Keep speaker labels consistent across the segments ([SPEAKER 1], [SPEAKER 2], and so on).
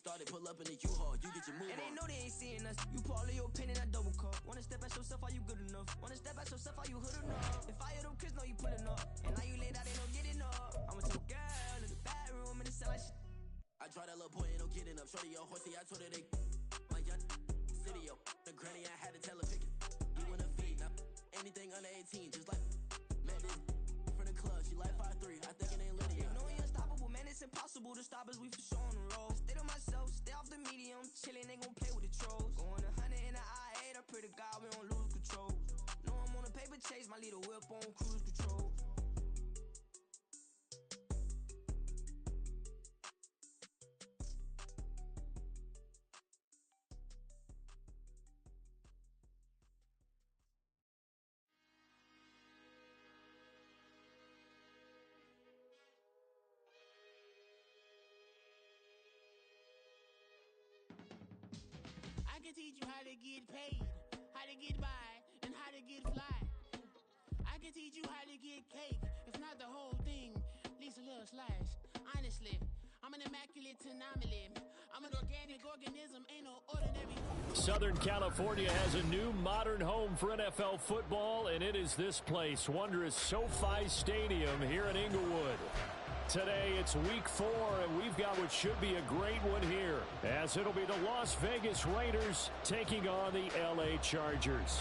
[SPEAKER 1] started, pull up in the U-Haul, you get your move on. And they know they ain't seeing us. You pull all of your pen in that double cup. Wanna step at yourself, are you good enough? Wanna step at yourself, are you hood enough? If I hear them kids know you pulling up, and now you laid out, they don't get enough. I'm a total girl in the bedroom, and it sound like shit. I tried that little boy, ain't no getting up. Shorty, your horsey, I told her they my young city, yo. The granny, I had to tell her pick it. You in a feed, now anything under 18, just like met this from the club. She like 5'3", I think it ain't Lydia. You know we unstoppable, man, it's impossible to stop us. We for sure on the road. Stay to myself, stay off the medium, chillin', they gon' play with the trolls. Going 100 in the I-8, I pray to God we don't lose control. Know I'm on a paper chase, my little whip on cruise control.
[SPEAKER 2] I can teach you how to get paid, how to get by, and how to get fly. I can teach you how to get cake, if not the whole thing, at least a little slice. Honestly, I'm an immaculate anomaly. I'm an organic organism, ain't no ordinary.
[SPEAKER 3] Southern California has a new modern home for NFL football, and it is this place, wondrous SoFi Stadium here in Inglewood. Today, it's week 4, and we've got what should be a great one here, as it'll be the Las Vegas Raiders taking on the LA Chargers.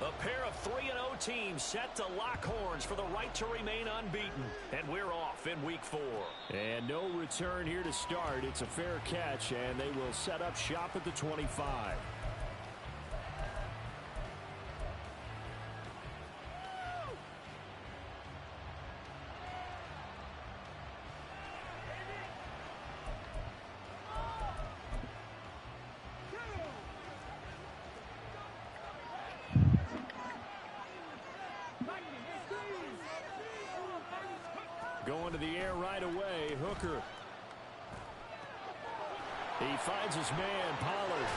[SPEAKER 3] A pair of 3-0 teams set to lock horns for the right to remain unbeaten. And we're off in week 4. And no return here to start. It's a fair catch, and they will set up shop at the 25. Going to the air right away, Hooker. He finds his man, Pollard.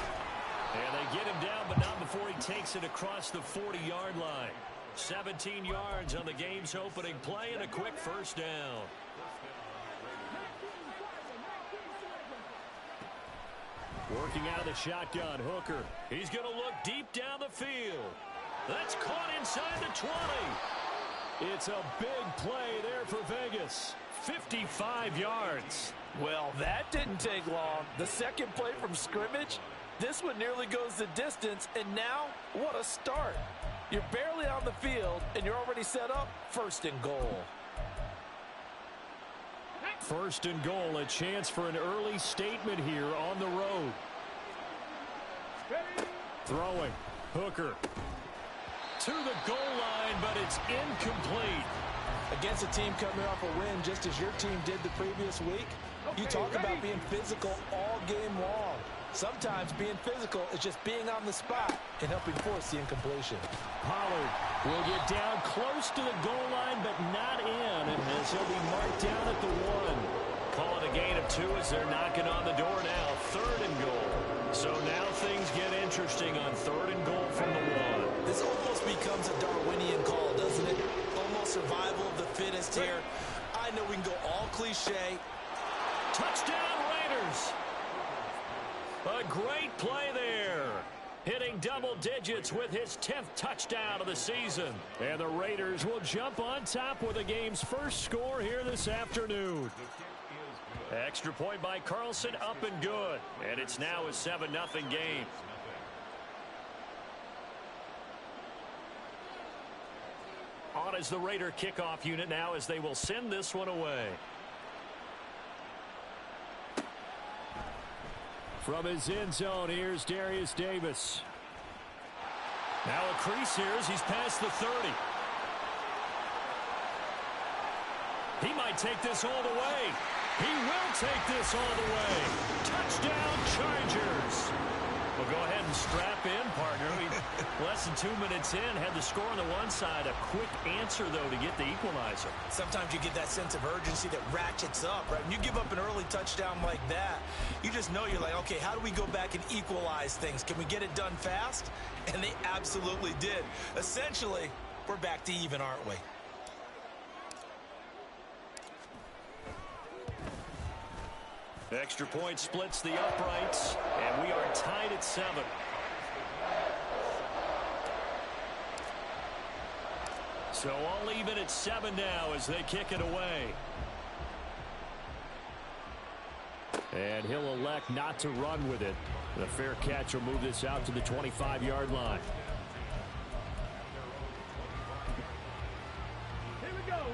[SPEAKER 3] And they get him down, but not before he takes it across the 40-yard line. 17 yards on the game's opening play and a quick first down. Working out of the shotgun, Hooker. He's going to look deep down the field. That's caught inside the 20. It's a big play there for Vegas. 55 yards.
[SPEAKER 4] Well, that didn't take long. The second play from scrimmage, this one nearly goes the distance, and now, what a start. You're barely on the field, and you're already set up 1st and goal.
[SPEAKER 3] 1st and goal, a chance for an early statement here on the road. Throwing, Hooker. To the goal line, but it's incomplete.
[SPEAKER 4] Against a team coming off a win just as your team did the previous week, you talk about being physical all game long. Sometimes being physical is just being on the spot and helping force the incompletion.
[SPEAKER 3] Pollard will get down close to the goal line, but not in, as he'll be marked down at the 1. Call it a gain of 2 as they're knocking on the door now. 3rd and goal. So now things get interesting on 3rd and goal from the 1.
[SPEAKER 4] This almost becomes a Darwinian call, doesn't it? Almost survival of the fittest here. I know we can go all cliche.
[SPEAKER 3] Touchdown, Raiders! A great play there. Hitting double digits with his 10th touchdown of the season. And the Raiders will jump on top with the game's first score here this afternoon. Extra point by Carlson, up and good. And it's now a 7-0 game. On is the Raider kickoff unit now as they will send this one away. From his end zone, here's Darius Davis. Now a crease here as he's past the 30. He might take this all the way. He will take this all the way. Touchdown, Chargers. Well, go ahead and strap in, partner. Less than 2 minutes in, had the score on the one side. A quick answer, though, to get the equalizer.
[SPEAKER 4] Sometimes you get that sense of urgency that ratchets up, right? When you give up an early touchdown like that, you just know you're like, okay, how do we go back and equalize things? Can we get it done fast? And they absolutely did. Essentially, we're back to even, aren't we?
[SPEAKER 3] Extra point splits the uprights, and we are tied at 7. So all even at 7 now as they kick it away. And he'll elect not to run with it. The fair catch will move this out to the 25-yard line.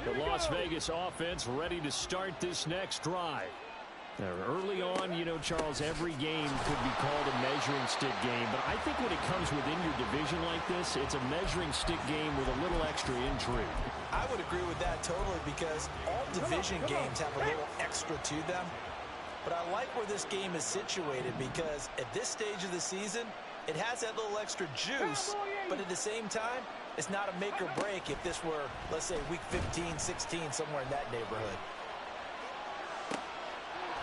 [SPEAKER 3] The Las Vegas offense ready to start this next drive. Now, early on, you know, Charles, every game could be called a measuring stick game. But I think when it comes within your division like this, it's a measuring stick game with a little extra intrigue.
[SPEAKER 4] I would agree with that totally because all division games have a little extra to them. But I like where this game is situated because at this stage of the season, it has that little extra juice. But at the same time, it's not a make or break if this were, let's say, week 15, 16, somewhere in that neighborhood.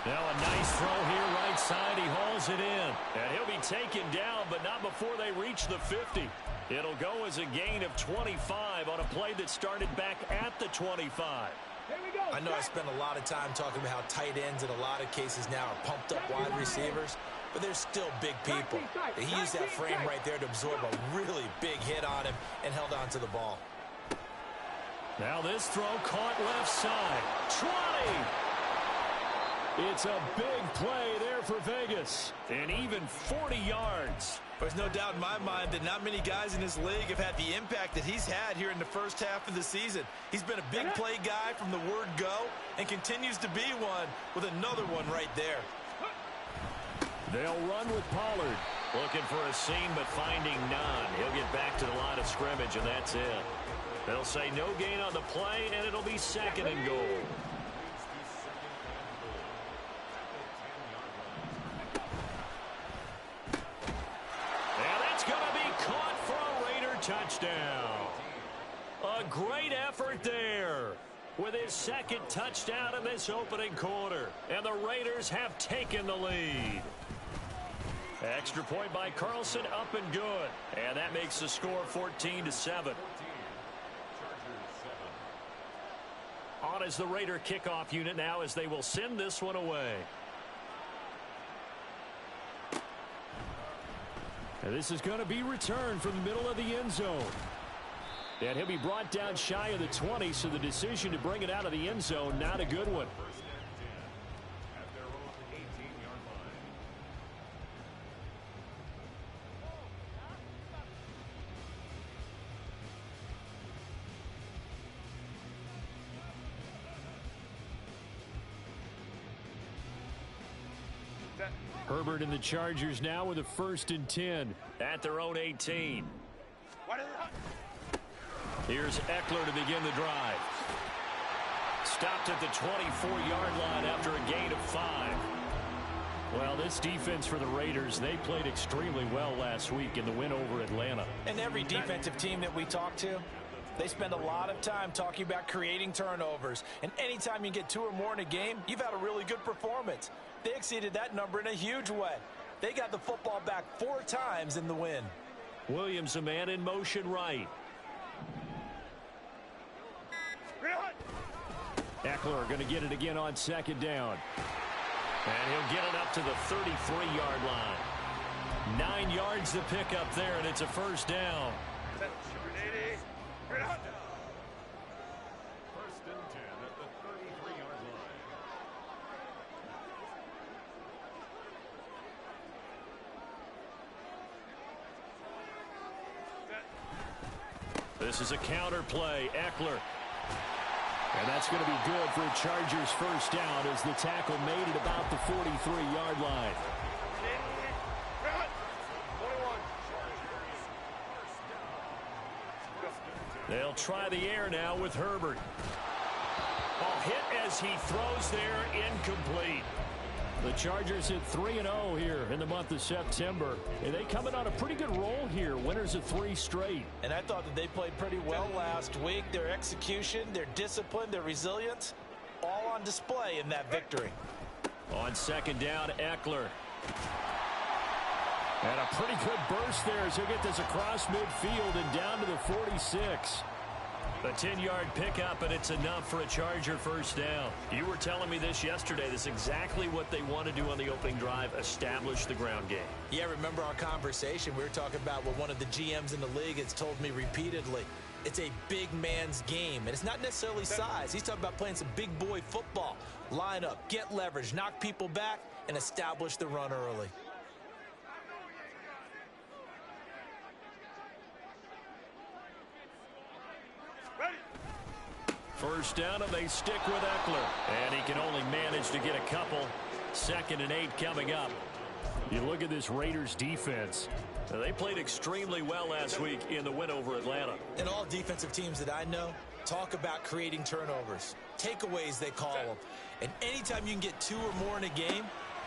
[SPEAKER 3] Now a nice throw here right side. He hauls it in. And he'll be taken down, but not before they reach the 50. It'll go as a gain of 25 on a play that started back at the 25.
[SPEAKER 4] I know I spend a lot of time talking about how tight ends in a lot of cases now are pumped up wide receivers, but they're still big people. He used that frame right there to absorb a really big hit on him and held on to the ball.
[SPEAKER 3] Now this throw caught left side. 20! It's a big play there for Vegas. And even 40 yards.
[SPEAKER 4] There's no doubt in my mind that not many guys in this league have had the impact that he's had here in the first half of the season. He's been a big play guy from the word go and continues to be one with another one right there.
[SPEAKER 3] They'll run with Pollard. Looking for a seam but finding none. He'll get back to the line of scrimmage and that's it. They'll say no gain on the play and it'll be 2nd and goal. Touchdown. A great effort there with his 2nd touchdown in this opening quarter. And the Raiders have taken the lead. Extra point by Carlson, up and good. And that makes the score 14-7. On is the Raider kickoff unit now as they will send this one away. And this is going to be returned from the middle of the end zone. And he'll be brought down shy of the 20, so the decision to bring it out of the end zone, not a good one. Herbert and the Chargers now with a 1st and 10 at their own 18. Here's Eckler to begin the drive. Stopped at the 24-yard line after a gain of 5. Well, this defense for the Raiders, they played extremely well last week in the win over Atlanta.
[SPEAKER 4] And every defensive team that we talk to, they spend a lot of time talking about creating turnovers. And anytime you get 2 or more in a game, you've had a really good performance. They exceeded that number in a huge way. They got the football back 4 times in the win.
[SPEAKER 3] Williams, a man in motion right. Eckler going to get it again on 2nd down. And he'll get it up to the 33-yard line. 9 yards to pick up there, and it's a 1st down. This is a counter play. Eckler. And that's going to be good for a Chargers 1st down as the tackle made it about the 43-yard line. They'll try the air now with Herbert. Ball hit as he throws there, incomplete. The Chargers hit 3-0 here in the month of September. And they come in on a pretty good roll here, winners of 3 straight.
[SPEAKER 4] And I thought that they played pretty well last week. Their execution, their discipline, their resilience, all on display in that victory.
[SPEAKER 3] On second down, Eckler. And a pretty good burst there as he'll get this across midfield and down to the 46. A 10-yard pickup, and it's enough for a Charger first down. You were telling me this yesterday. This is exactly what they want to do on the opening drive, establish the ground game.
[SPEAKER 4] Yeah, remember our conversation? We were talking about what one of the GMs in the league has told me repeatedly. It's a big man's game, and it's not necessarily size. He's talking about playing some big boy football. Line up, get leverage, knock people back, and establish the run early.
[SPEAKER 3] First down, and they stick with Eckler. And he can only manage to get a couple. 2nd and 8 coming up. You look at this Raiders defense. They played extremely well last week in the win over Atlanta.
[SPEAKER 4] And all defensive teams that I know talk about creating turnovers. Takeaways, they call them. And anytime you can get 2 or more in a game,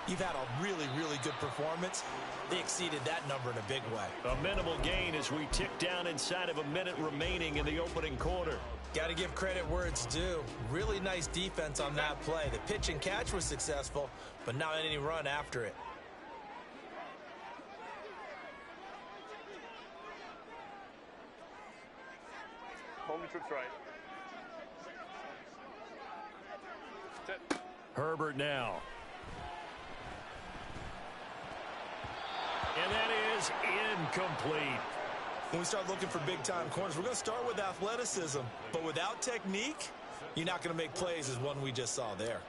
[SPEAKER 4] you've had a really, really good performance. They exceeded that number in a big way.
[SPEAKER 3] A minimal gain as we tick down inside of a minute remaining in the opening quarter.
[SPEAKER 4] Got to give credit where it's due. Really nice defense on that play. The pitch and catch was successful, but not any run after it.
[SPEAKER 5] Home trips right.
[SPEAKER 3] Herbert now. And that is incomplete.
[SPEAKER 4] When we start looking for big-time corners, we're going to start with athleticism. But without technique, you're not going to make plays as one we just saw there.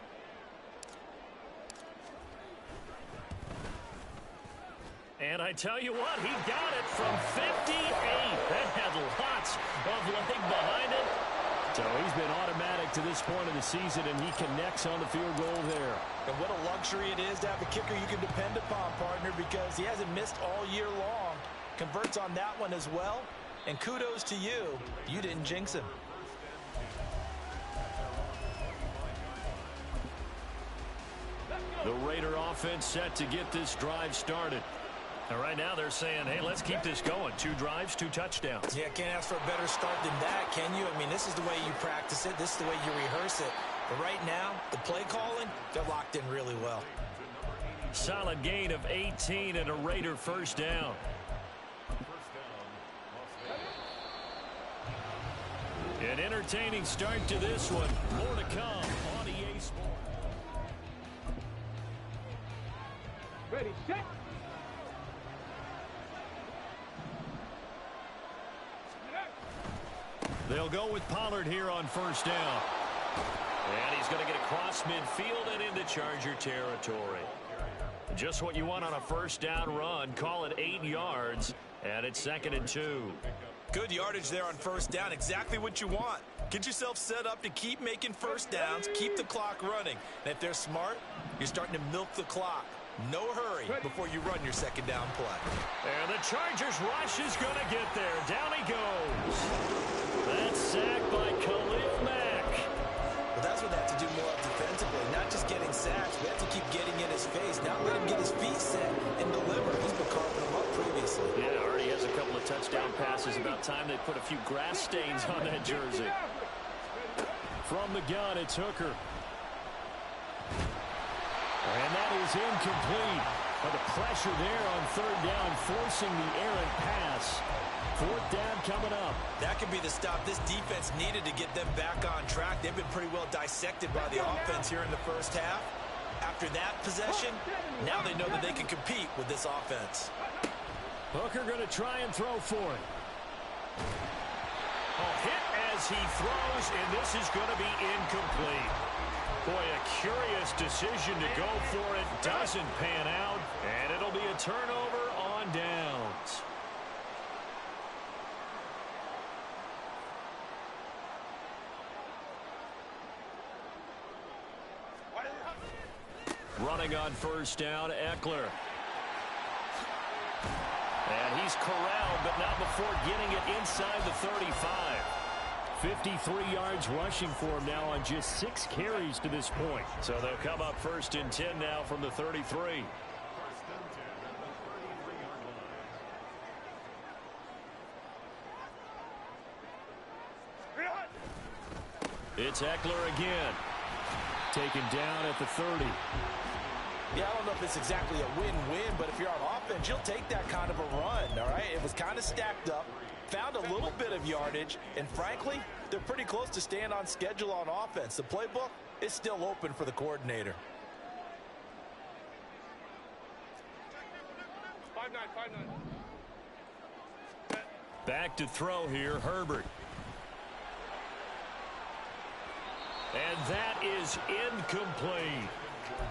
[SPEAKER 3] And I tell you what, he got it from 58. That had lots of leg behind it. So he's been automatic to this point of the season, and he connects on the field goal there.
[SPEAKER 4] And what a luxury it is to have a kicker you can depend upon, partner, because he hasn't missed all year long. Converts on that one as well. And kudos to you. You didn't jinx him.
[SPEAKER 3] The Raider offense set to get this drive started. And right now they're saying, hey, let's keep this going. 2 drives, 2 touchdowns.
[SPEAKER 4] Yeah, can't ask for a better start than that, can you? I mean, this is the way you practice it. This is the way you rehearse it. But right now, the play calling, they're locked in really well.
[SPEAKER 3] Solid gain of 18 and a Raider first down. An entertaining start to this one. More to come on EA Sports.
[SPEAKER 5] Ready, set.
[SPEAKER 3] They'll go with Pollard here on first down. And he's going to get across midfield and into Charger territory. Just what you want on a first down run. Call it 8 yards, and it's 2nd and 2.
[SPEAKER 4] Good yardage there on first down. Exactly what you want. Get yourself set up to keep making first downs, keep the clock running. And if they're smart, you're starting to milk the clock. No hurry before you run your second down play.
[SPEAKER 3] And the Chargers rush is going to get there. Down he goes. That's sacked by Khalil Mack.
[SPEAKER 4] Well, that's what they have to do more of defensively. Not just getting sacks. We have to keep getting in his face. Now let him get his feet set and deliver. He's been carving them up previously.
[SPEAKER 3] Yeah, already has a couple of touchdown passes. About time they put a few grass stains on that jersey. From the gun, it's Hooker. And that is incomplete. But the pressure there on third down, forcing the errant pass. 4th down coming up.
[SPEAKER 4] That could be the stop this defense needed to get them back on track. They've been pretty well dissected by the offense here in the first half. After that possession, now they know that they can compete with this offense.
[SPEAKER 3] Hooker going to try and throw for it. A hit as he throws, and this is going to be incomplete. Boy, a curious decision to go for it. Doesn't pan out, and it'll be a turnover on downs. Running on first down, Eckler. And he's corralled, but not before getting it inside the 35. 53 yards rushing for him now on just 6 carries to this point. So they'll come up 1st and 10 now from the 33. It's Eckler again. Taken down at the 30.
[SPEAKER 4] Yeah, I don't know if it's exactly a win-win, but if you're on offense, you'll take that kind of a run, all right? It was kind of stacked up, found a little bit of yardage, and frankly, they're pretty close to staying on schedule on offense. The playbook is still open for the coordinator.
[SPEAKER 5] 5-9.
[SPEAKER 3] Back to throw here, Herbert. And that is incomplete.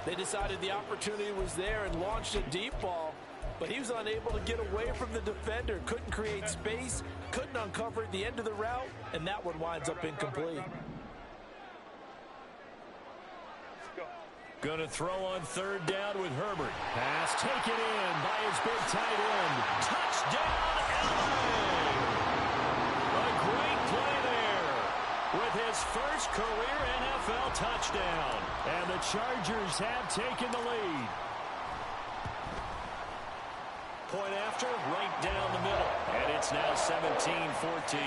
[SPEAKER 4] They decided the opportunity was there and launched a deep ball, but he was unable to get away from the defender, couldn't create space, couldn't uncover at the end of the route, and that one winds up incomplete.
[SPEAKER 3] Going to throw on 3rd down with Herbert. Pass taken in by his big tight end. Touchdown, LA! A great play there with his first career NFL touchdown. And the Chargers have taken the lead. Point after, right down the middle. And it's now 17-14.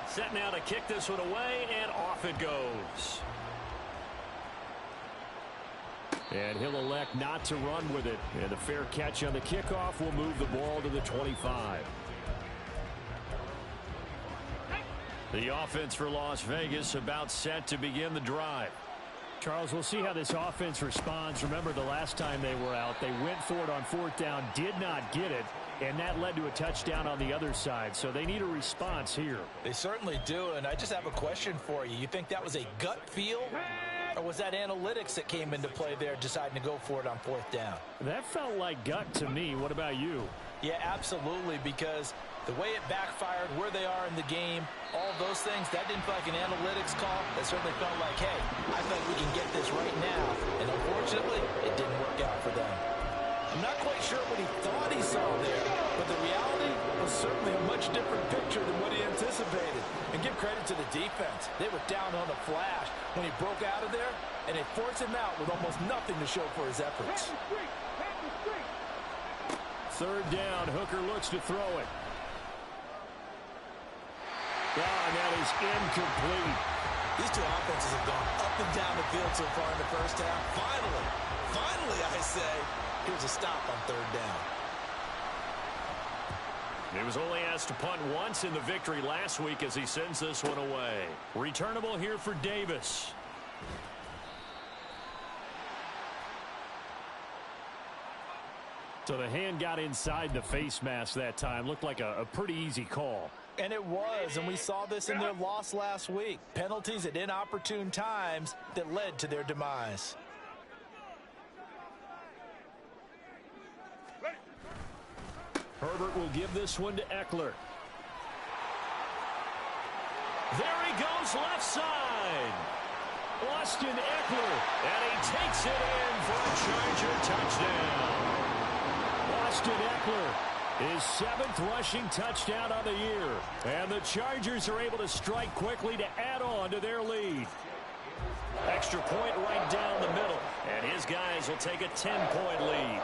[SPEAKER 3] Set now to kick this one away, and off it goes. And he'll elect not to run with it. And a fair catch on the kickoff will move the ball to the 25. The offense for Las Vegas about set to begin the drive. Charles, we'll see how this offense responds. Remember, the last time they were out, they went for it on 4th down, did not get it, and that led to a touchdown on the other side. So they need a response here.
[SPEAKER 4] They certainly do, and I just have a question for you. You think that was a gut feel, or was that analytics that came into play there deciding to go for it on 4th down?
[SPEAKER 3] That felt like gut to me. What about you?
[SPEAKER 4] Yeah, absolutely, because the way it backfired, where they are in the game, all of those things, that didn't feel like an analytics call. That certainly felt like, hey, I think we can get this right now. And unfortunately, it didn't work out for them. I'm not quite sure what he thought he saw there, but the reality was certainly a much different picture than what he anticipated. And give credit to the defense. They were down on a flash when he broke out of there, and they forced him out with almost nothing to show for his efforts.
[SPEAKER 3] 3rd down, Hooker looks to throw it. And that is incomplete.
[SPEAKER 4] These two offenses have gone up and down the field so far in the first half. Finally, I say, here's a stop on 3rd down.
[SPEAKER 3] He was only asked to punt once in the victory last week as he sends this one away. Returnable here for Davis. So the hand got inside the face mask that time. Looked like a pretty easy call.
[SPEAKER 4] And it was, and we saw this in their loss last week. Penalties at inopportune times that led to their demise.
[SPEAKER 3] Herbert will give this one to Eckler. There he goes left side. Austin Eckler, and he takes it in for a Charger touchdown. Austin Eckler, his 7th rushing touchdown on the year. And the Chargers are able to strike quickly to add on to their lead. Extra point right down the middle. And his guys will take a 10-point lead.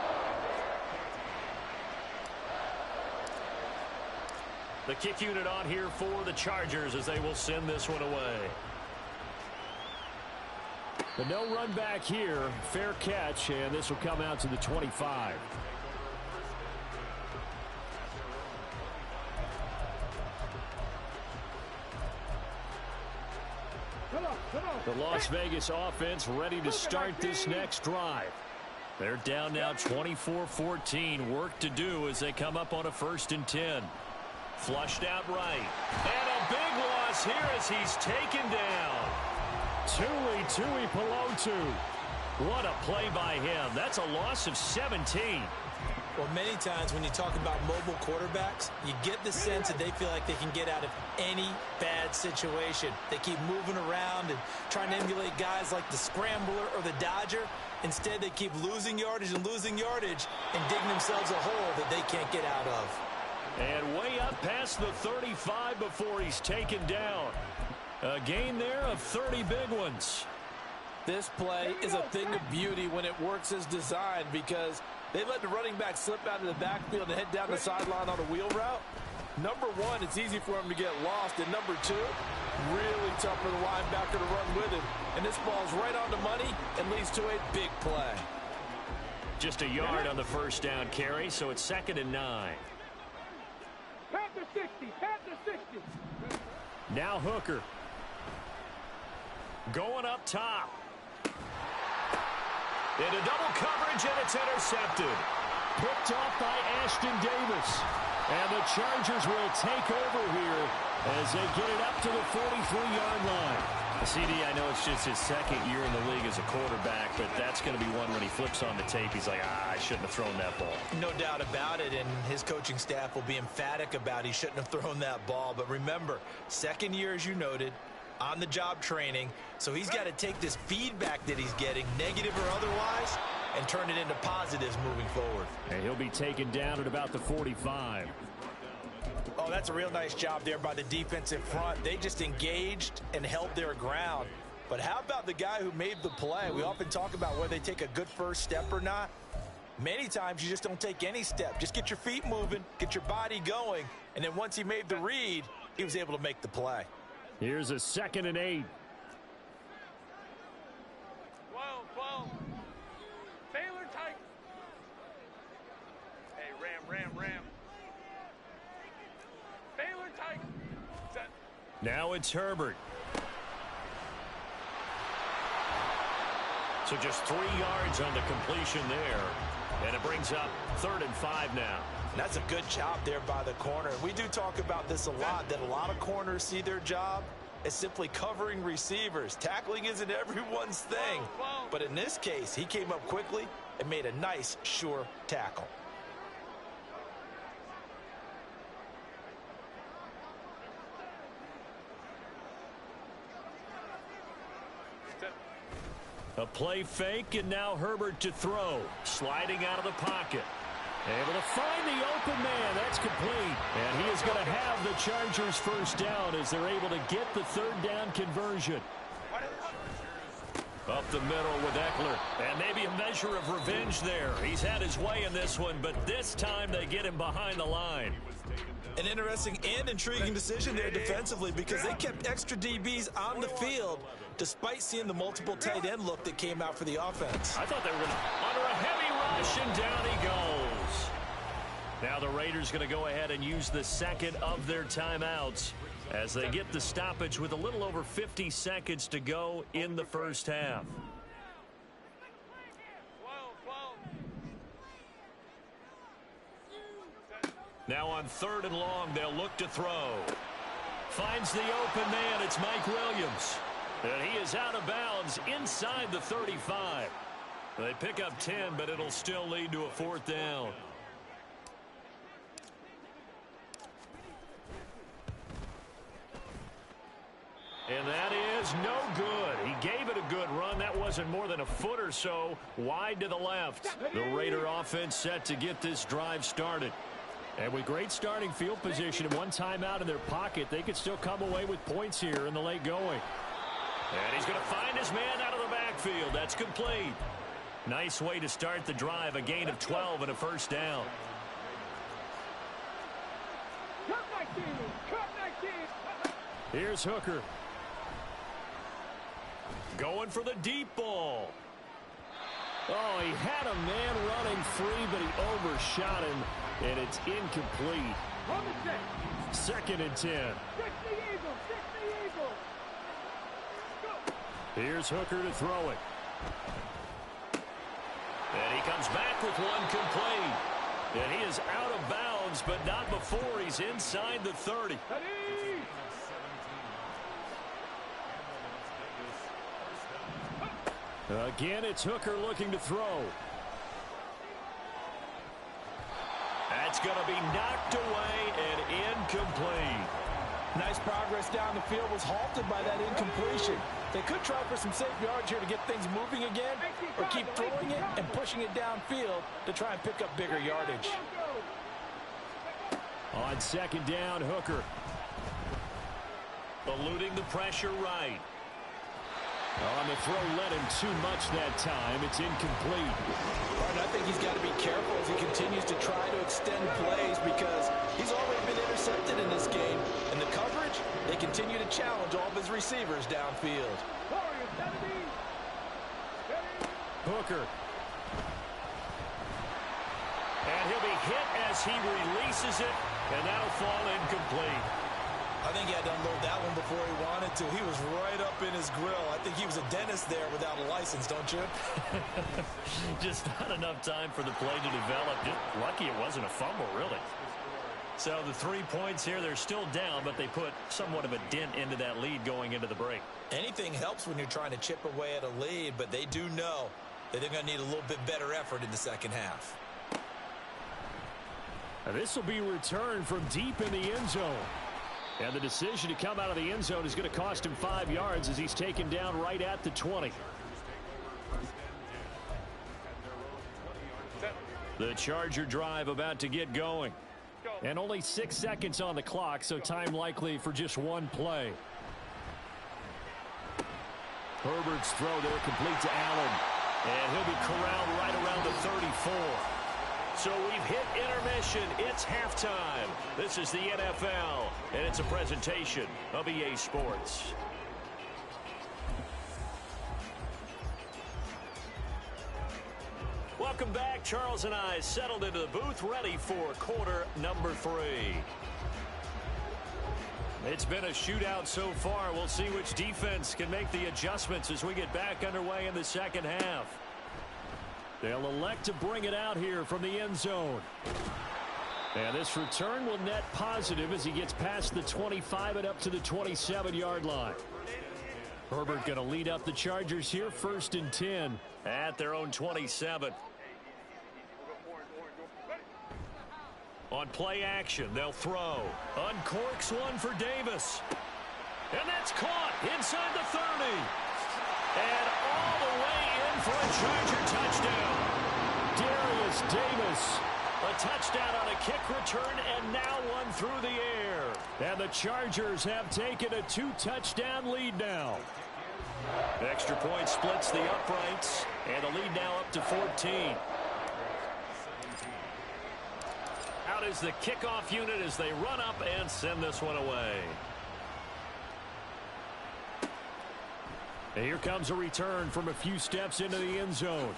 [SPEAKER 3] The kick unit on here for the Chargers as they will send this one away. But no run back here. Fair catch, and this will come out to the 25. The Las Vegas offense ready to start this next drive. They're down now 24-14. Work to do as they come up on a 1st and 10. Flushed out right. And a big loss here as he's taken down. Tui Pelotu. What a play by him. That's a loss of 17.
[SPEAKER 4] Well, many times when you talk about mobile quarterbacks, you get the sense that they feel like they can get out of any bad situation. They keep moving around and trying to emulate guys like the scrambler or the dodger. Instead, they keep losing yardage and digging themselves a hole that they can't get out of.
[SPEAKER 3] And way up past the 35 before he's taken down. A gain there of 30 big ones.
[SPEAKER 4] This play is a thing of beauty when it works as designed because they let the running back slip out of the backfield and head down the sideline on a wheel route. Number one, it's easy for him to get lost. And number two, really tough for the linebacker to run with him. And this ball's right on the money and leads to a big play.
[SPEAKER 3] Just a yard on the first down carry, so it's 2nd and 9.
[SPEAKER 5] Panther 60, Panther 60.
[SPEAKER 3] Now Hooker. Going up top. Into double coverage, and it's intercepted. Picked off by Ashton Davis. And the Chargers will take over here as they get it up to the 43-yard line. CD, I know it's just his second year in the league as a quarterback, but that's going to be one when he flips on the tape. He's like, I shouldn't have thrown that ball.
[SPEAKER 4] No doubt about it, and his coaching staff will be emphatic about he shouldn't have thrown that ball. But remember, second year, as you noted, on-the-job training, so he's got to take this feedback that he's getting, negative or otherwise, and turn it into positives moving forward.
[SPEAKER 3] And he'll be taken down at about the 45.
[SPEAKER 4] Oh, that's a real nice job there by the defensive front. They just engaged and held their ground. But how about the guy who made the play? We often talk about whether they take a good first step or not. Many times you just don't take any step. Just get your feet moving, get your body going, and then once he made the read, he was able to make the play.
[SPEAKER 3] Here's a 2nd and 8.
[SPEAKER 5] 12. Baylor tight. Hey, Ram. Baylor tight. Set.
[SPEAKER 3] Now it's Herbert. So just 3 yards on the completion there. And it brings up 3rd and 5 now.
[SPEAKER 4] And that's a good job there by the corner. We do talk about this a lot, that a lot of corners see their job as simply covering receivers. Tackling isn't everyone's thing. But in this case, he came up quickly and made a nice, sure tackle.
[SPEAKER 3] A play fake, and now Herbert to throw. Sliding out of the pocket. Able to find the open man. That's complete. And he is going to have the Chargers first down as they're able to get the 3rd down conversion. Up the middle with Eckler. And maybe a measure of revenge there. He's had his way in this one, but this time they get him behind the line.
[SPEAKER 4] An interesting and intriguing decision there defensively because they kept extra DBs on the field despite seeing the multiple tight end look that came out for the offense.
[SPEAKER 3] I thought they were going to under a heavy rush, and down he goes. Now the Raiders going to go ahead and use the second of their timeouts as they get the stoppage with a little over 50 seconds to go in the first half. Now on 3rd and long, they'll look to throw. Finds the open man. It's Mike Williams. And he is out of bounds inside the 35. They pick up 10, but it'll still lead to a 4th down. And that is no good. He gave it a good run. That wasn't more than a foot or so wide to the left. The Raider offense set to get this drive started. And with great starting field position and one timeout in their pocket, they could still come away with points here in the late going. And he's going to find his man out of the backfield. That's complete. Nice way to start the drive. A gain of 12 and a first down. Here's Hooker. Going for the deep ball. Oh, he had a man running free, but he overshot him, and it's incomplete. 2nd and 10. Here's Hooker to throw it. And he comes back with one complete. And he is out of bounds, but not before he's inside the 30. Again, it's Hooker looking to throw. It's going to be knocked away and incomplete.
[SPEAKER 4] Nice progress down the field was halted by that incompletion. They could try for some safe yards here to get things moving again, or keep throwing it and pushing it downfield to try and pick up bigger yardage.
[SPEAKER 3] On second down, Hooker. Eluding the pressure right. On the throw, led him too much that time. It's incomplete.
[SPEAKER 4] I think he's got to be careful as he continues to try to extend plays because he's already been intercepted in this game. And the coverage, they continue to challenge all of his receivers downfield.
[SPEAKER 3] Hooker. And he'll be hit as he releases it, and that'll fall incomplete.
[SPEAKER 4] I think he had to unload that one before he wanted to. He was right up in his grill. I think he was a dentist there without a license, don't you?
[SPEAKER 3] Just not enough time for the play to develop. Just lucky it wasn't a fumble, really. So the 3 points here, they're still down, but they put somewhat of a dent into that lead going into the break.
[SPEAKER 4] Anything helps when you're trying to chip away at a lead, but they do know that they're going to need a little bit better effort in the second half.
[SPEAKER 3] Now this will be returned from deep in the end zone. And the decision to come out of the end zone is going to cost him 5 yards as he's taken down right at the 20. The Charger drive about to get going. And only 6 seconds on the clock, so time likely for just one play. Herbert's throw there complete to Allen. And he'll be corralled right around the 34. So we've hit intermission. It's halftime. This is the NFL, and it's a presentation of EA Sports. Welcome back. Charles and I settled into the booth, ready for quarter number 3. It's been a shootout so far. We'll see which defense can make the adjustments as we get back underway in the second half. They'll elect to bring it out here from the end zone. And this return will net positive as he gets past the 25 and up to the 27-yard line. Herbert going to lead up the Chargers here, 1st and 10 at their own 27. On play action, they'll throw. Uncorks one for Davis. And that's caught inside the 30. And all the way in for a Charger touchdown. Darius Davis, a touchdown on a kick return, and now one through the air. And the Chargers have taken a 2-touchdown lead now. Extra point splits the uprights, and the lead now up to 14. Out is the kickoff unit as they run up and send this one away. And here comes a return from a few steps into the end zone.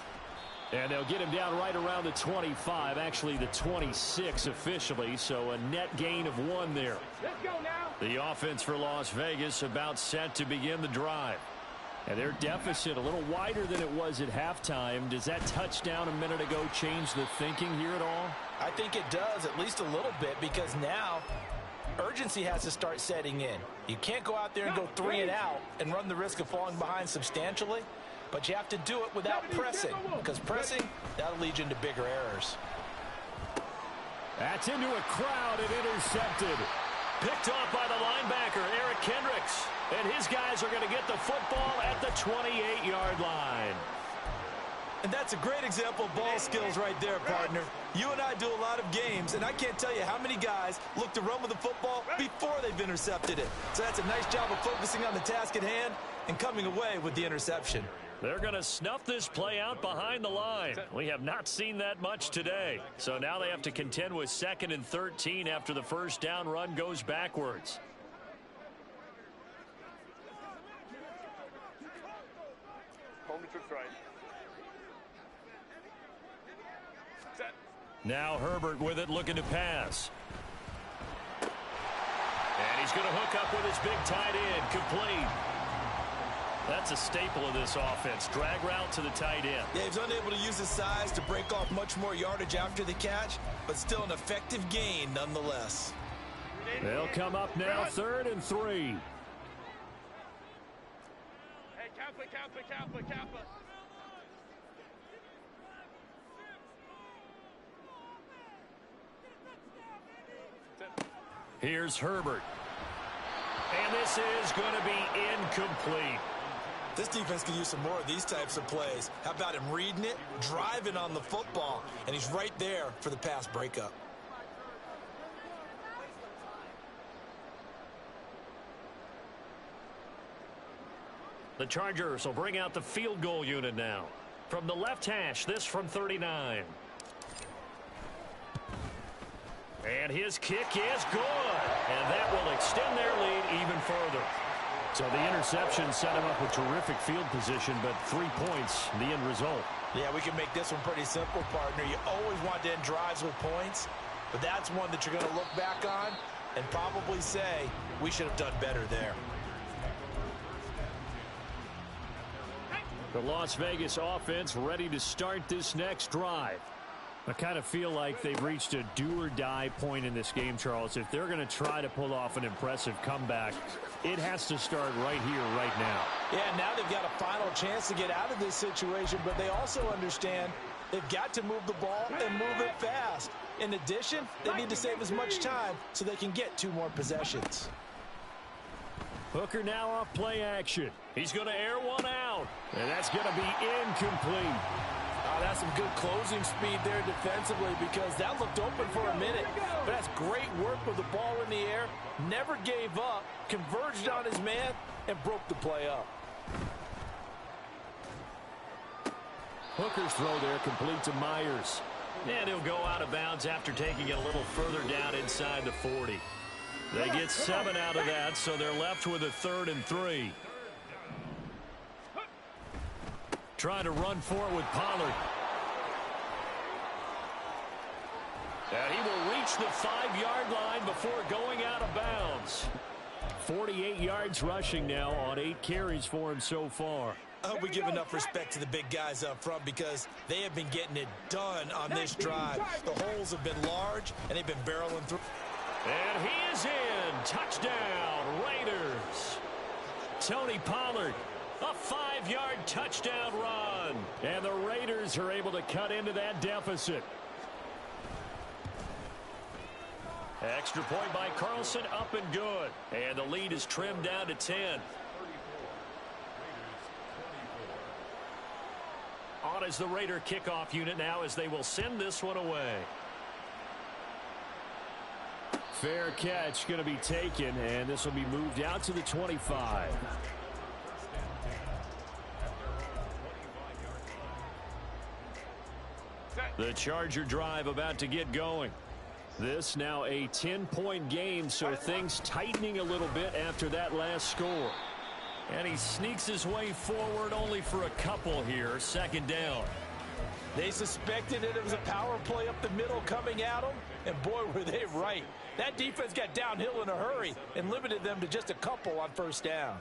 [SPEAKER 3] And they'll get him down right around the 25, actually the 26 officially, so a net gain of 1 there.
[SPEAKER 5] Let's go now.
[SPEAKER 3] The offense for Las Vegas about set to begin the drive. And their deficit a little wider than it was at halftime. Does that touchdown a minute ago change the thinking here at all?
[SPEAKER 4] I think it does, at least a little bit, because now urgency has to start setting in. You can't go out there and go 3 and out and run the risk of falling behind substantially, but you have to do it without pressing, because pressing, that'll lead you into bigger errors.
[SPEAKER 3] That's into a crowd and intercepted. Picked off by the linebacker, Eric Kendricks. And his guys are going to get the football at the 28-yard line.
[SPEAKER 4] And that's a great example of ball skills right there, partner. You and I do a lot of games, and I can't tell you how many guys look to run with the football before they've intercepted it. So that's a nice job of focusing on the task at hand and coming away with the interception.
[SPEAKER 3] They're going to snuff this play out behind the line. We have not seen that much today. So now they have to contend with 2nd and 13 after the first down run goes backwards. Now Herbert with it, looking to pass. And he's going to hook up with his big tight end, complete. That's a staple of this offense, drag route to the tight end.
[SPEAKER 4] Yeah, he's unable to use his size to break off much more yardage after the catch, but still an effective gain nonetheless.
[SPEAKER 3] They'll come up now, 3rd and 3.
[SPEAKER 5] Hey, Kappa.
[SPEAKER 3] Here's Herbert. And this is going to be incomplete.
[SPEAKER 4] This defense can use some more of these types of plays. How about him reading it, driving on the football, and he's right there for the pass breakup.
[SPEAKER 3] The Chargers will bring out the field goal unit now. From the left hash, this from 39. And his kick is good. And that will extend their lead even further. So the interception set him up with terrific field position, but 3 points, the end result.
[SPEAKER 4] Yeah, we can make this one pretty simple, partner. You always want to end drives with points, but that's one that you're going to look back on and probably say, we should have done better there.
[SPEAKER 3] The Las Vegas offense ready to start this next drive. I kind of feel like they've reached a do-or-die point in this game, Charles. If they're going to try to pull off an impressive comeback, it has to start right here, right now.
[SPEAKER 4] Yeah, now they've got a final chance to get out of this situation, but they also understand they've got to move the ball and move it fast. In addition, they need to save as much time so they can get 2 more possessions.
[SPEAKER 3] Hooker now off play action. He's going to air one out, and that's going to be incomplete.
[SPEAKER 4] That's some good closing speed there defensively because that looked open for a minute. But that's great work with the ball in the air. Never gave up, converged on his man, and broke the play up.
[SPEAKER 3] Hooker's throw there complete to Myers. And he'll go out of bounds after taking it a little further down inside the 40. They get 7 out of that, so they're left with a 3rd and 3. Trying to run for it with Pollard. And he will reach the 5-yard line before going out of bounds. 48 yards rushing now on 8 carries for him so far.
[SPEAKER 4] I hope we give enough respect to the big guys up front because they have been getting it done on this drive. The holes have been large, and they've been barreling through.
[SPEAKER 3] And he is in. Touchdown, Raiders. Tony Pollard. A 5-yard touchdown run. And the Raiders are able to cut into that deficit. Extra point by Carlson, up and good. And the lead is trimmed down to 10. On is the Raider kickoff unit now as they will send this one away. Fair catch going to be taken, and this will be moved out to the 25. The Charger drive about to get going. This now a 10-point game, so things tightening a little bit after that last score. And he sneaks his way forward only for a couple here. 2nd down.
[SPEAKER 4] They suspected it was a power play up the middle coming at them, and boy, were they right. That defense got downhill in a hurry and limited them to just a couple on 1st down.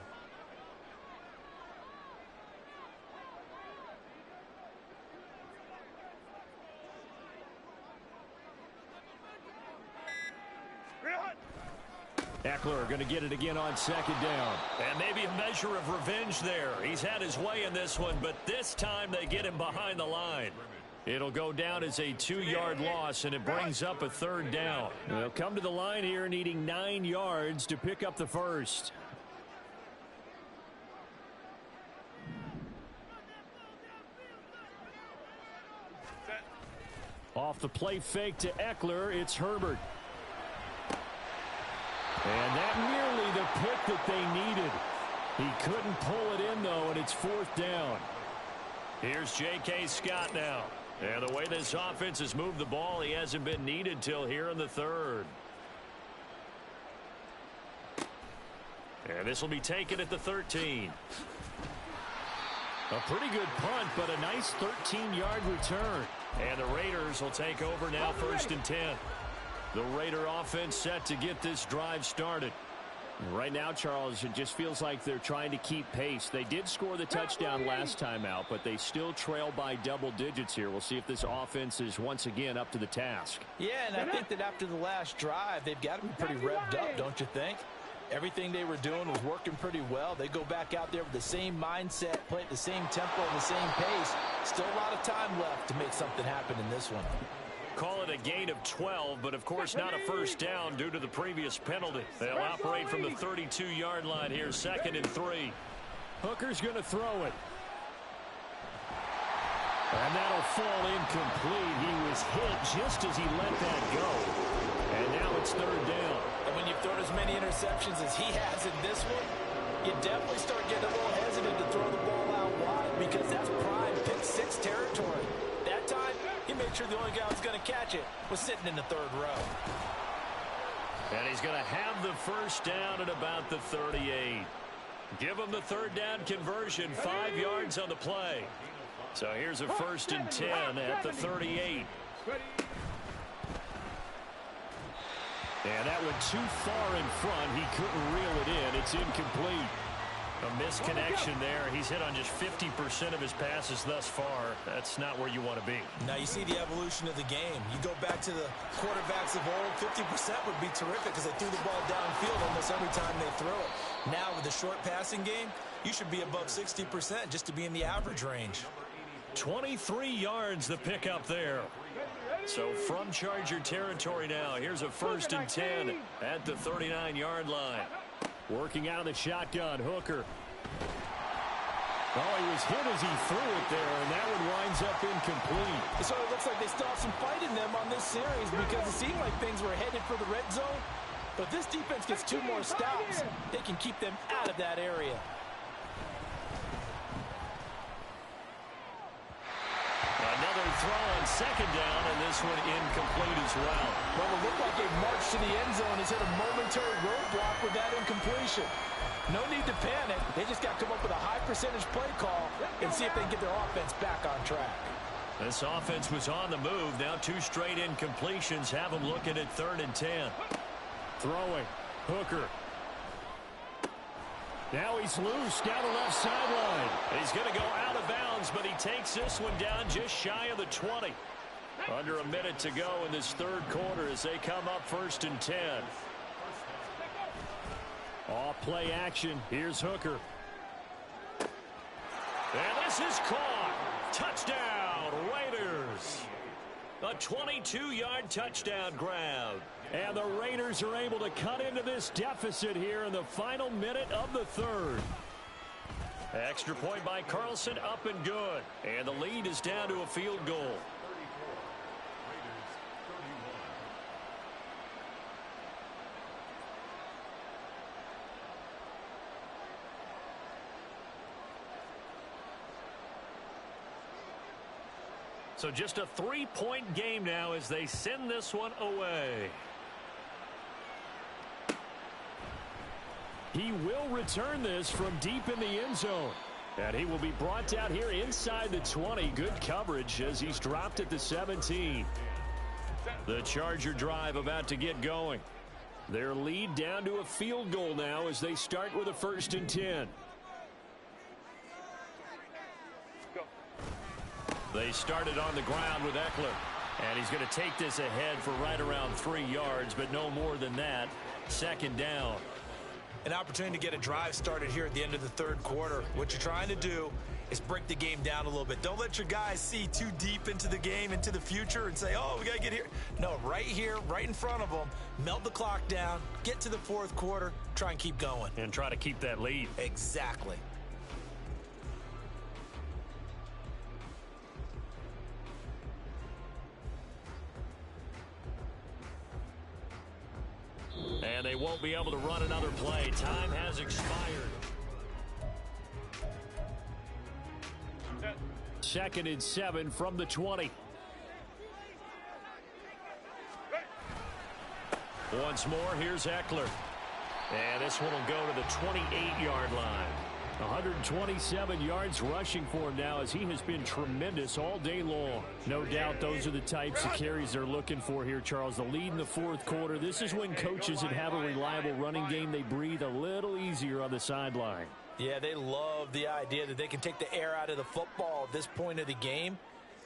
[SPEAKER 3] Eckler going to get it again on 2nd down. And maybe a measure of revenge there. He's had his way in this one, but this time they get him behind the line. It'll go down as a 2-yard loss, and it brings up a 3rd down. They'll come to the line here needing 9 yards to pick up the first. Off the play fake to Eckler, it's Herbert. And that nearly the pick that they needed. He couldn't pull it in, though, and it's 4th down. Here's J.K. Scott now. And the way this offense has moved the ball, he hasn't been needed till here in the 3rd. And this will be taken at the 13. A pretty good punt, but a nice 13-yard return. And the Raiders will take over now 1st and 10. The Raider offense set to get this drive started. Right now, Charles, it just feels like they're trying to keep pace. They did score the touchdown last time out, but they still trail by double digits here. We'll see if this offense is once again up to the task.
[SPEAKER 4] Yeah, and I think that after the last drive, they've got to be pretty revved up, don't you think? Everything they were doing was working pretty well. They go back out there with the same mindset, play at the same tempo and the same pace. Still a lot of time left to make something happen in this one.
[SPEAKER 3] Call it a gain of 12, but of course not a first down due to the previous penalty. They'll operate from the 32-yard line here, 2nd and 3. Hooker's going to throw it. And that'll fall incomplete. He was hit just as he let that go. And now it's 3rd down.
[SPEAKER 4] And when you've thrown as many interceptions as he has in this one, you definitely start getting a little hesitant to throw the ball out wide because that's prime pick 6 territory. That time, he made sure the only guy who was going to catch it was sitting in the 3rd row.
[SPEAKER 3] And he's going to have the first down at about the 38. Give him the 3rd down conversion, 5 yards on the play. So here's a 1st and 10 at the 38. And that went too far in front. He couldn't reel it in. It's incomplete. A misconnection there. He's hit on just 50% of his passes thus far. That's not where you want to be.
[SPEAKER 4] Now you see the evolution of the game. You go back to the quarterbacks of old, 50% would be terrific because they threw the ball downfield almost every time they throw it. Now with the short passing game, you should be above 60% just to be in the average range.
[SPEAKER 3] 23 yards the pickup there. So from Charger territory now, here's a 1st and 10 at the 39-yard line. Working out of the shotgun, Hooker. Oh, he was hit as he threw it there, and that one winds up incomplete.
[SPEAKER 4] So it looks like they still have some fight in them on this series because it seemed like things were headed for the red zone. But this defense gets 2 more stops. They can keep them out of that area.
[SPEAKER 3] Another throw on 2nd down, and this one incomplete as well.
[SPEAKER 4] Well, it looked like a march to the end zone has hit a momentary roadblock with that incompletion. No need to panic. They just got to come up with a high percentage play call and see if they can get their offense back on track.
[SPEAKER 3] This offense was on the move. Now 2 straight incompletions have them looking at 3rd and 10. Throwing. Hooker. Now he's loose down the left sideline. He's going to go out of bounds, but he takes this one down just shy of the 20. Under a minute to go in this 3rd quarter as they come up 1st and 10. Off play action. Here's Hooker. And this is caught. Touchdown, Raiders. A 22-yard touchdown grab. And the Raiders are able to cut into this deficit here in the final minute of the 3rd. Extra point by Carlson, up and good. And the lead is down to a field goal. So just a 3-point game now as they send this one away. He will return this from deep in the end zone. And he will be brought down here inside the 20. Good coverage as he's dropped at the 17. The Charger drive about to get going. Their lead down to a field goal now as they start with a 1st and 10. They started on the ground with Eckler. And he's going to take this ahead for right around 3 yards, but no more than that. 2nd down.
[SPEAKER 4] An opportunity to get a drive started here at the end of the 3rd quarter. What you're trying to do is break the game down a little bit. Don't let your guys see too deep into the game, into the future, and say, oh, we got to get here. No, right here, right in front of them, melt the clock down, get to the 4th quarter, try and keep going.
[SPEAKER 3] And try to keep that lead.
[SPEAKER 4] Exactly.
[SPEAKER 3] And they won't be able to run another play. Time has expired. 2nd and 7 from the 20. Once more, here's Eckler. And this one will go to the 28-yard line. 127 yards rushing for him now as he has been tremendous all day long. No doubt those are the types of carries they're looking for here, Charles. The lead in the 4th quarter. This is when coaches that have a reliable running game, they breathe a little easier on the sideline.
[SPEAKER 4] Yeah, they love the idea that they can take the air out of the football at this point of the game.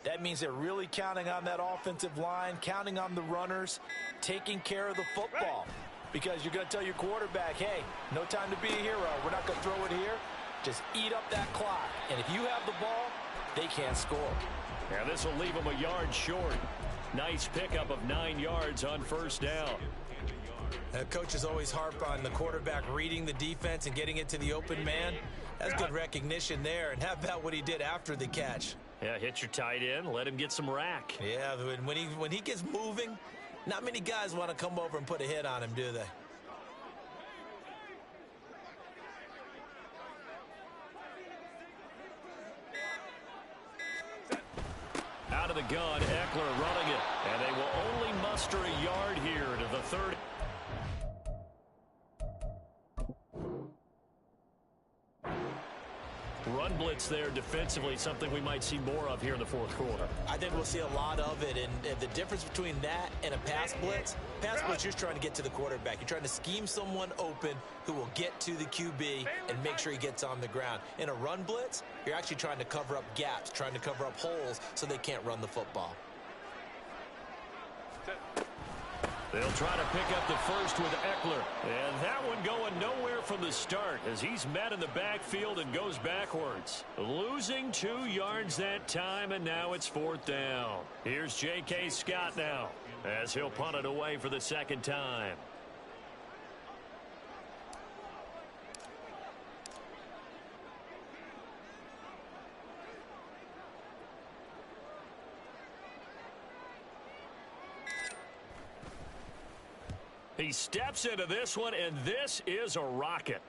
[SPEAKER 4] That means they're really counting on that offensive line, counting on the runners, taking care of the football. Because you're going to tell your quarterback, hey, no time to be a hero. We're not going to throw it here. Just eat up that clock. And if you have the ball, they can't score.
[SPEAKER 3] Yeah, this will leave them a yard short. Nice pickup of 9 yards on first down.
[SPEAKER 4] Coaches always harp on the quarterback reading the defense and getting it to the open man. That's good recognition there. And how about what he did after the catch?
[SPEAKER 3] Yeah, hit your tight end, let him get some rack.
[SPEAKER 4] Yeah, when he gets moving, not many guys want to come over and put a hit on him, do they?
[SPEAKER 3] Out of the gun, Eckler running it. And they will only muster a yard here to the 30. Run blitz there defensively, something we might see more of here in the fourth quarter.
[SPEAKER 4] I think we'll see a lot of it, and the difference between that and a pass blitz, you're trying to get to the quarterback. You're trying to scheme someone open who will get to the QB and make sure he gets on the ground. In a run blitz, you're actually trying to cover up gaps, trying to cover up holes so they can't run the football.
[SPEAKER 3] They'll try to pick up the first with Eckler. And that one going nowhere from the start as he's met in the backfield and goes backwards. Losing 2 yards that time, and now it's 4th down. Here's J.K. Scott now as he'll punt it away for the second time. He steps into this one, and this is a rocket.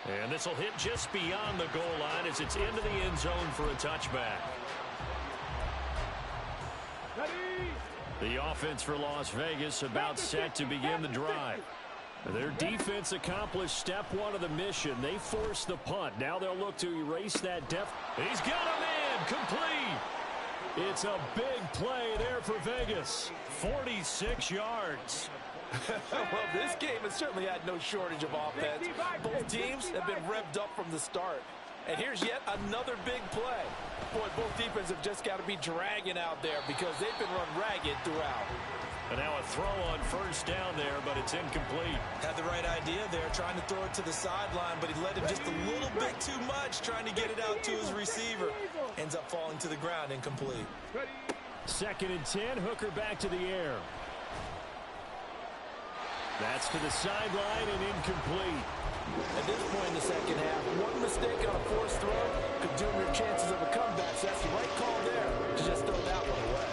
[SPEAKER 3] And this will hit just beyond the goal line as it's into the end zone for a touchback. The offense for Las Vegas about set to begin the drive. Their defense accomplished step 1 of the mission. They forced the punt. Now they'll look to erase that He's got him in, complete. It's a big play there for Vegas. 46 yards.
[SPEAKER 4] Well, this game has certainly had no shortage of offense. Both teams have been revved up from the start. And here's yet another big play. Boy, both defenses have just got to be dragging out there because they've been run ragged throughout.
[SPEAKER 3] And now a throw on first down there, but it's incomplete.
[SPEAKER 4] Had the right idea there, trying to throw it to the sideline, but he led him just a little bit too much, trying to get it out to his receiver. Ends up falling to the ground, incomplete.
[SPEAKER 3] 2nd and 10, Hooker back to the air. That's to the sideline and incomplete.
[SPEAKER 4] At this point in the second half, one mistake on a forced throw could doom your chances of a comeback, so that's the right call there to just throw that one away.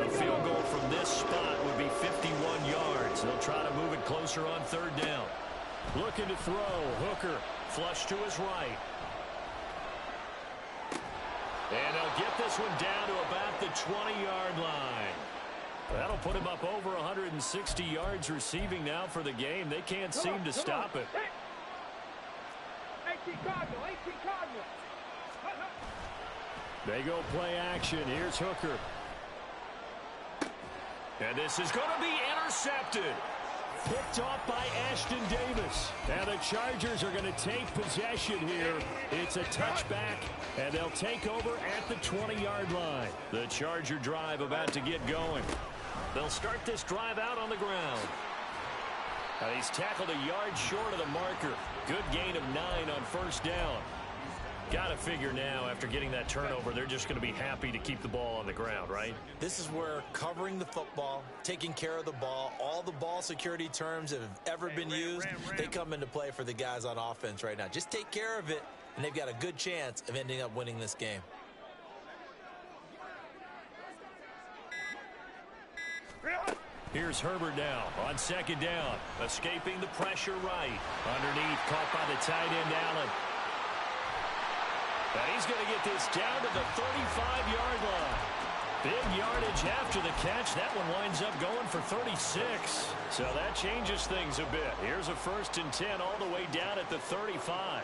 [SPEAKER 3] A field goal from this spot would be 51 yards. They'll try to move it closer on 3rd down. Looking to throw. Hooker flush to his right. And they'll get this one down to about the 20-yard line. That'll put him up over 160 yards receiving now for the game. They can't seem to stop it. They go play action. Here's Hooker. And this is going to be intercepted. Picked off by Ashton Davis. And the Chargers are going to take possession here. It's a touchback, and they'll take over at the 20-yard line. The Charger drive about to get going. They'll start this drive out on the ground. He's tackled a yard short of the marker. Good gain of 9 on first down. Got to figure now, after getting that turnover, they're just going to be happy to keep the ball on the ground, right?
[SPEAKER 4] This is where covering the football, taking care of the ball, all the ball security terms that have ever been used, they come into play for the guys on offense right now. Just take care of it, and they've got a good chance of ending up winning this game.
[SPEAKER 3] Here's Herbert now on 2nd down, escaping the pressure right. Underneath, caught by the tight end, Allen. And he's going to get this down to the 35-yard line. Big yardage after the catch. That one winds up going for 36. So that changes things a bit. Here's a 1st and 10 all the way down at the 35.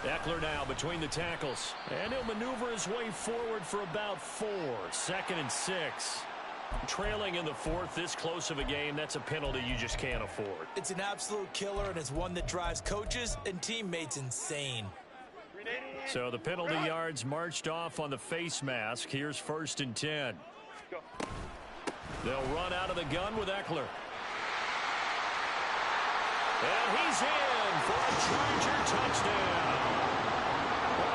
[SPEAKER 3] Eckler now between the tackles. And he'll maneuver his way forward for about 4. 2nd and 6. Trailing in the 4th, this close of a game, that's a penalty you just can't afford.
[SPEAKER 4] It's an absolute killer, and it's one that drives coaches and teammates insane.
[SPEAKER 3] So the penalty yards marched off on the face mask. Here's 1st and 10. They'll run out of the gun with Eckler. And he's in for a Charger touchdown.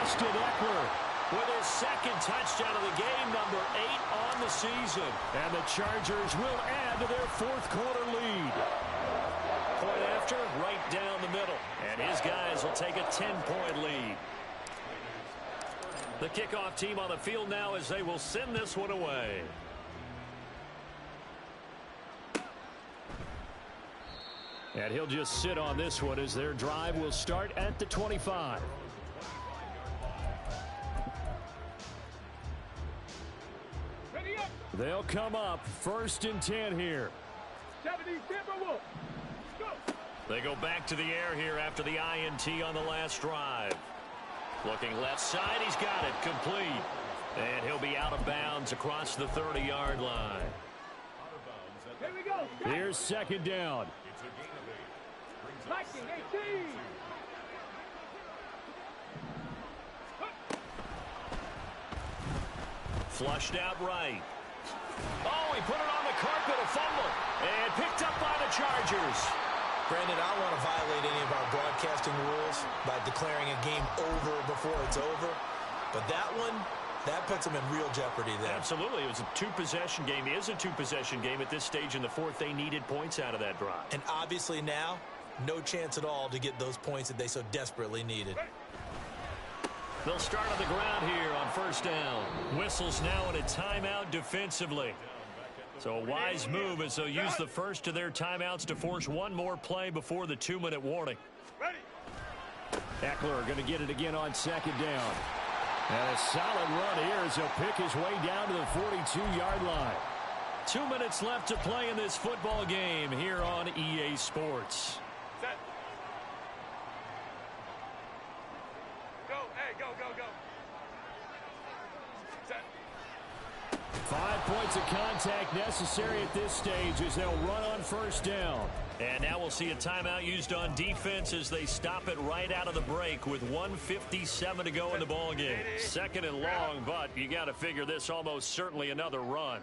[SPEAKER 3] Austin Eckler with his 2nd touchdown of the game, number 8 on the season. And the Chargers will add to their 4th quarter lead. Point after, right down the middle. And his guys will take a 10-point lead. The kickoff team on the field now as they will send this one away. And he'll just sit on this one as their drive will start at the 25. They'll come up 1st and 10 here.
[SPEAKER 5] 70 Timberwolves. Go.
[SPEAKER 3] They go back to the air here after the INT on the last drive. Looking left side, he's got it complete. And he'll be out of bounds across the 30-yard line.
[SPEAKER 5] Here we go.
[SPEAKER 3] Here's 2nd down.
[SPEAKER 5] Lightning 18.
[SPEAKER 3] Flushed out right. Oh, he put it on the carpet, a fumble. And picked up by the Chargers.
[SPEAKER 4] Brandon, I don't want to violate any of our broadcasting rules by declaring a game over before it's over. But that one, that puts them in real jeopardy there.
[SPEAKER 3] Absolutely. It was a 2-possession game. It is a 2-possession game at this stage in the 4th. They needed points out of that drive.
[SPEAKER 4] And obviously now, no chance at all to get those points that they so desperately needed.
[SPEAKER 3] They'll start on the ground here on 1st down. Whistles now in a timeout defensively. So a wise move as they'll use the first of their timeouts to force one more play before the 2-minute warning. Eckler going to get it again on 2nd down. And a solid run here as he'll pick his way down to the 42-yard line. 2 minutes left to play in this football game here on EA Sports.
[SPEAKER 5] Set. Go, hey, go, go, go. Set.
[SPEAKER 3] 5 points of contact necessary at this stage as they'll run on 1st down. And now we'll see a timeout used on defense as they stop it right out of the break with 1:57 to go in the ball game. 2nd and long, but you got to figure this almost certainly another run.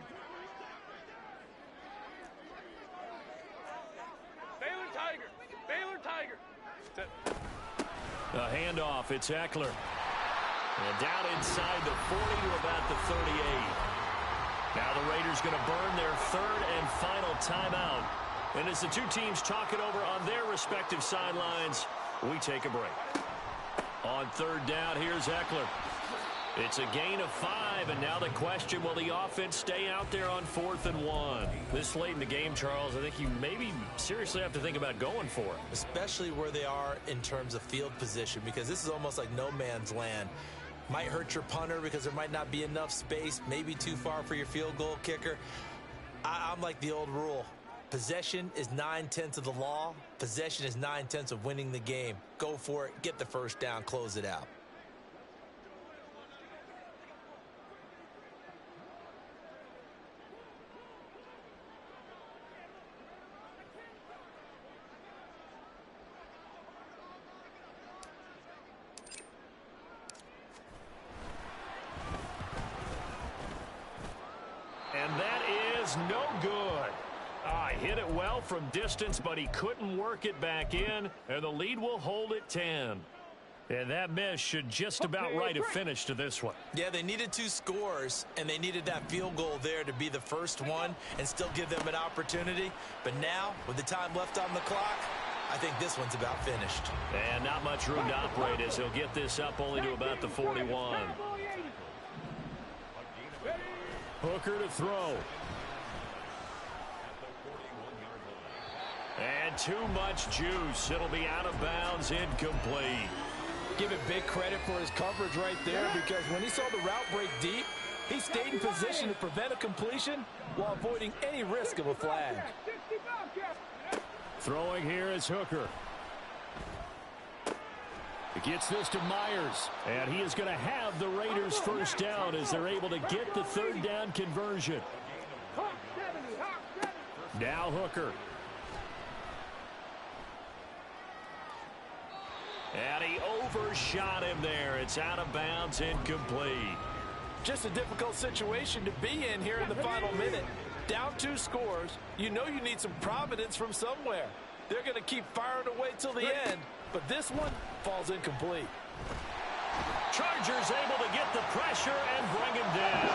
[SPEAKER 5] Baylor Tiger. Baylor Tiger. Set.
[SPEAKER 3] A handoff. It's Eckler. And down inside the 40 to about the 38. Now the Raiders going to burn their 3rd and final timeout. And as the two teams talk it over on their respective sidelines, we take a break. On 3rd down, here's Eckler. It's a gain of 5, and now the question, will the offense stay out there on 4th and 1? This late in the game, Charles, I think you maybe seriously have to think about going for it.
[SPEAKER 4] Especially where they are in terms of field position, because this is almost like no man's land. Might hurt your punter because there might not be enough space, maybe too far for your field goal kicker. I'm like the old rule. Possession is 9/10 of the law. Possession is 9/10 of winning the game. Go for it. Get the 1st down. Close it out.
[SPEAKER 3] And that is no good. Hit it well from distance, but he couldn't work it back in, and the lead will hold at 10. And that miss should just about write a finish to this one.
[SPEAKER 4] Yeah, they needed 2 scores, and they needed that field goal there to be the first one and still give them an opportunity. But now, with the time left on the clock, I think this one's about finished.
[SPEAKER 3] And not much room to operate as he'll get this up only to about the 41. Hooker to throw. And too much juice. It'll be out of bounds, incomplete.
[SPEAKER 4] Give it big credit for his coverage right there, because when he saw the route break deep, he stayed in position to prevent a completion while avoiding any risk of a flag.
[SPEAKER 3] Throwing here is Hooker. He gets this to Myers, and he is going to have the Raiders' 1st down as they're able to get the 3rd down conversion. Now Hooker. And he overshot him there. It's out of bounds, incomplete.
[SPEAKER 4] Just a difficult situation to be in here in the final minute. Down 2 scores, you know you need some providence from somewhere. They're going to keep firing away till the end, but this one falls incomplete.
[SPEAKER 3] Chargers able to get the pressure and bring him down.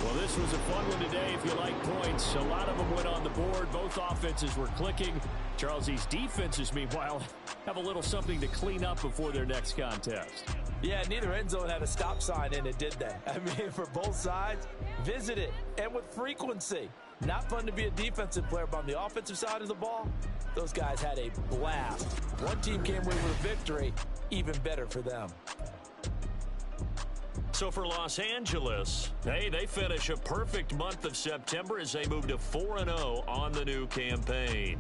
[SPEAKER 3] Well, this was a fun one today if you like points. A lot of them went on the board. Both offenses were clicking. Charles, these defenses, meanwhile, have a little something to clean up before their next contest.
[SPEAKER 4] Yeah, neither end zone had a stop sign in it, did they? I mean, for both sides, visit it, and with frequency. Not fun to be a defensive player, but on the offensive side of the ball, those guys had a blast. One team came away with a victory, even better for them.
[SPEAKER 3] So for Los Angeles, hey, they finish a perfect month of September as they move to 4-0 on the new campaign.